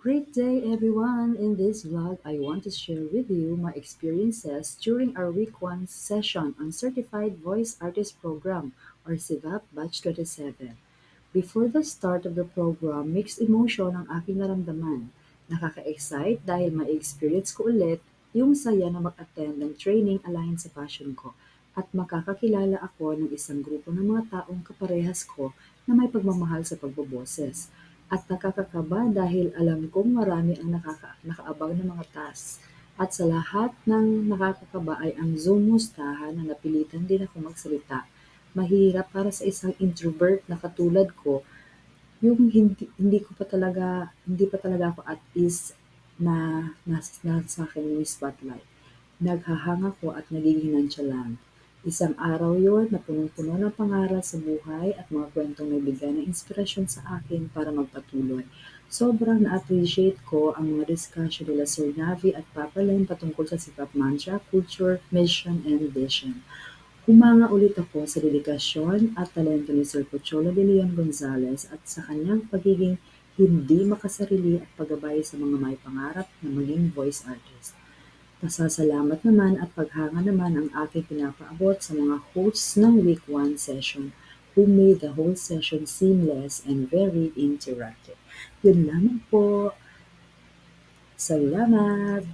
Great day, everyone! In this vlog, I want to share with you my experiences during our week 1 session on Certified Voice Artist Program or CVAP Batch 27. Before the start of the program, mixed emotion ang aking naramdaman. Nakaka-excite dahil ma-experience ko ulit yung saya na mag-attend ng training align sa passion ko at makakakilala ako ng isang grupo ng mga taong kaparehas ko na may pagmamahal sa pagboboses. At nakakakaba dahil alam kong marami ang nakaabang ng mga tasks. At sa lahat ng nakakakaba ay ang Zoom mustahan na napilitan din ako magsalita. Mahirap para sa isang introvert na katulad ko, yung hindi pa talaga ako at ease na nasa akin yung spotlight. Naghahanga ko at nagiging nonchalant. Isang araw yon na punong-puno ng pangaral sa buhay at mga kwentong nagbigay ng inspirasyon sa akin para magpatuloy. Sobrang na-appreciate ko ang mga discussion nila Sir Navi at Papa Len patungkol sa Sikap Mantra, Culture, Mission, and Vision. Humanga ulit ako sa dedikasyon at talento ni Sir Pocholo de Leon Gonzalez at sa kanyang pagiging hindi makasarili at paggabay sa mga may pangarap na maging voice artist. Pasasalamat naman at paghanga naman ang aking pinapaabot sa mga hosts ng Week 1 session who made the whole session seamless and very interactive. Yun lamang po. Salamat!